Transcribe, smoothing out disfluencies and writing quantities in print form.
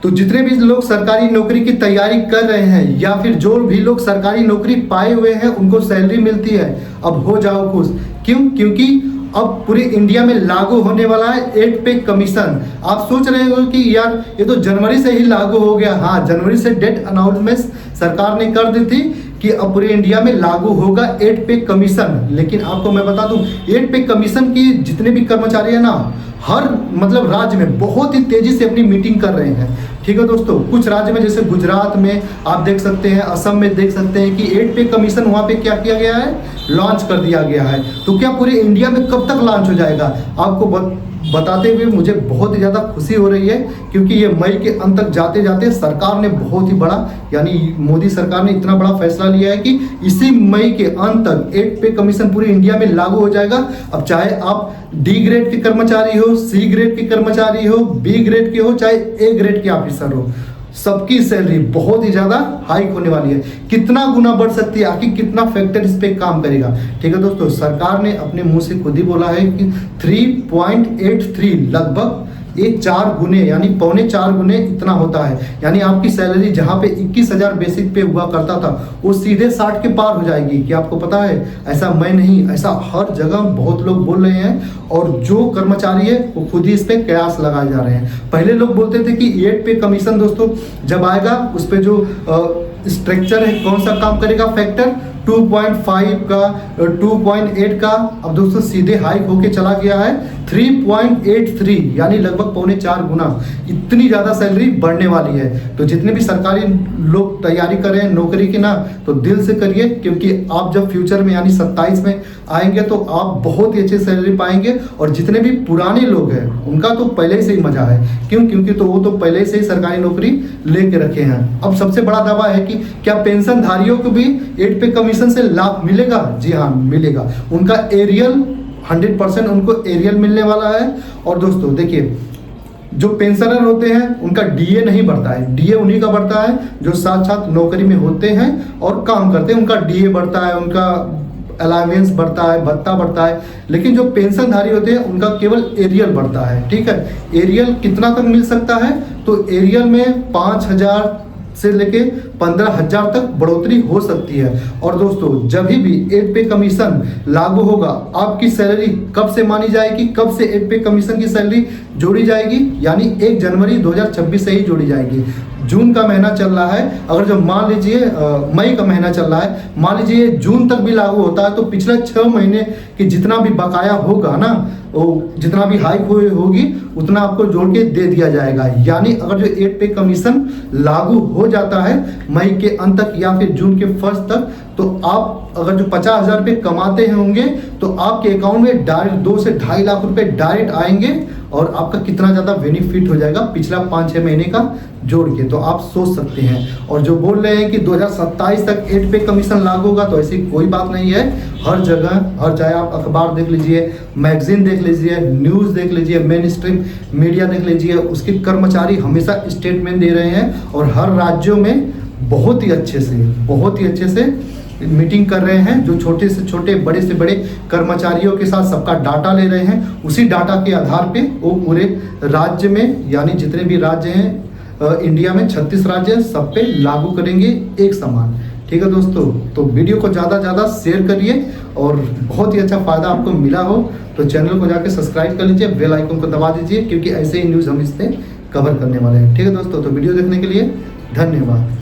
तो जितने भी लोग सरकारी नौकरी की तैयारी कर रहे हैं या फिर जो भी लोग सरकारी नौकरी पाए हुए हैं उनको सैलरी मिलती है, अब हो जाओ खुश। क्यों? क्योंकि अब पूरे इंडिया में लागू होने वाला है 8 पे कमीशन। आप सोच रहे हो कि यार ये तो जनवरी से ही लागू हो गया। हाँ, जनवरी से डेट अनाउंसमेंट सरकार ने कर दी थी कि अब पूरे इंडिया में लागू होगा 8 पे कमीशन। लेकिन आपको मैं बता दूं 8 पे कमीशन की जितने भी कर्मचारी है ना, हर मतलब राज्य में बहुत ही तेजी से अपनी मीटिंग कर रहे हैं। ठीक है दोस्तों, कुछ राज्य में जैसे गुजरात में आप देख सकते हैं, असम में देख सकते हैं कि 8 पे कमीशन वहाँ पे क्या किया गया है, लॉन्च कर दिया गया है। तो क्या पूरे इंडिया में कब तक लॉन्च हो जाएगा? आपको बताते हुए मुझे बहुत ही ज़्यादा खुशी हो रही है, क्योंकि ये मई के अंत तक जाते जाते सरकार ने बहुत ही बड़ा, यानी मोदी सरकार ने इतना बड़ा फैसला लिया है कि इसी मई के अंत तक 8 पे कमीशन पूरे इंडिया में लागू हो जाएगा। अब चाहे आप डी ग्रेड के कर्मचारी हो, सी ग्रेड के कर्मचारी हो, बी ग्रेड के हो, चाहे ए ग्रेड के ऑफिसर हो, सबकी सैलरी बहुत ही ज़्यादा हाइक होने वाली है। कितना गुना बढ़ सकती है, आखिर कितना फैक्टर इस पे काम करेगा? ठीक है दोस्तों, सरकार ने अपने मुंह से खुद ही बोला है कि 3.83 लगभग ये 4 गुने यानी पौने 4 गुने इतना होता है। यानी आपकी सैलरी जहाँ पे 21,000 बेसिक पे हुआ करता था वो सीधे 60 के पार हो जाएगी। क्या आपको पता है? ऐसा मैं नहीं, ऐसा हर जगह बहुत लोग बोल रहे हैं और जो कर्मचारी है वो खुद ही इस पे कयास लगाए जा रहे हैं। पहले लोग बोलते थे कि 8 पे कमीशन दोस्तों जब आएगा उस पर जो स्ट्रक्चर है कौन सा काम करेगा, फैक्टर 2.5 का 2.8 का, अब दोस्तों सीधे हाइक होके चला गया है 3.83 यानी लगभग पौने 4 गुना। इतनी ज़्यादा सैलरी बढ़ने वाली है। तो जितने भी सरकारी लोग तैयारी कर रहे हैं नौकरी की ना, तो दिल से करिए, क्योंकि आप जब फ्यूचर में यानी 27 में आएंगे तो आप बहुत ही अच्छी सैलरी पाएंगे। और जितने भी पुराने लोग हैं उनका तो पहले से ही मजा है। क्यों? क्योंकि तो वो तो पहले से ही सरकारी नौकरी लेके रखे हैं। अब सबसे बड़ा दावा है कि क्या पेंशनधारियों को भी 8 पे कमीशन से लाभ मिलेगा? जी हाँ, मिलेगा। उनका एरियल 100% उनको एरियल मिलने वाला है। और दोस्तों देखिए, जो पेंशनर होते हैं उनका डीए नहीं बढ़ता है। डीए उन्हीं का बढ़ता है जो साथ साथ नौकरी में होते हैं और काम करते हैं, उनका डीए बढ़ता है, उनका अलाउंस बढ़ता है, भत्ता बढ़ता है। लेकिन जो पेंशनधारी होते हैं उनका केवल एरियल बढ़ता है। ठीक है, एरियल कितना तक मिल सकता है? तो एरियल में 5,000 से लेके 15,000 तक बढ़ोतरी हो सकती है। और दोस्तों जब भी 8 पे कमीशन लागू होगा, आपकी सैलरी कब से मानी जाएगी, कब से 8 पे कमीशन की सैलरी जोड़ी जाएगी? यानी 1 जनवरी 2026 से ही जोड़ी जाएगी। जून का महीना चल रहा है, अगर जो मान लीजिए मई का महीना चल रहा है, मान लीजिए जून तक भी लागू होता है तो पिछले 6 महीने की जितना भी बकाया होगा ना, वो जितना भी हाइक होगी उतना आपको जोड़ के दे दिया जाएगा। यानी अगर जो 8 पे कमीशन लागू हो जाता है मई के अंत तक या फिर जून के फर्स्ट तक, तो आप अगर जो 50,000 रुपये कमाते हैं होंगे तो आपके अकाउंट में डायरेक्ट 2 से 2.5 लाख रुपए डायरेक्ट आएंगे। और आपका कितना ज़्यादा बेनिफिट हो जाएगा पिछला 5-6 महीने का जोड़ के, तो आप सोच सकते हैं। और जो बोल रहे हैं कि 2027 तक 8 पे कमीशन लागू होगा, तो ऐसी कोई बात नहीं है। हर जगह, हर चाहे आप अखबार देख लीजिए, मैगजीन देख लीजिए, न्यूज़ देख लीजिए, मेन स्ट्रीम मीडिया देख लीजिए, उसके कर्मचारी हमेशा स्टेटमेंट दे रहे हैं और हर राज्यों में बहुत ही अच्छे से मीटिंग कर रहे हैं। जो छोटे से छोटे, बड़े से बड़े कर्मचारियों के साथ सबका डाटा ले रहे हैं। उसी डाटा के आधार पे वो पूरे राज्य में, यानी जितने भी राज्य हैं इंडिया में 36 राज्य हैं, सब पे लागू करेंगे एक समान। ठीक है दोस्तों, तो वीडियो को ज़्यादा शेयर करिए और बहुत ही अच्छा फ़ायदा आपको मिला हो तो चैनल को जाके सब्सक्राइब कर लीजिए, बेल आइकन को दबा दीजिए, क्योंकि ऐसे ही न्यूज़ हम इससे कवर करने वाले हैं। ठीक है दोस्तों, तो वीडियो देखने के लिए धन्यवाद।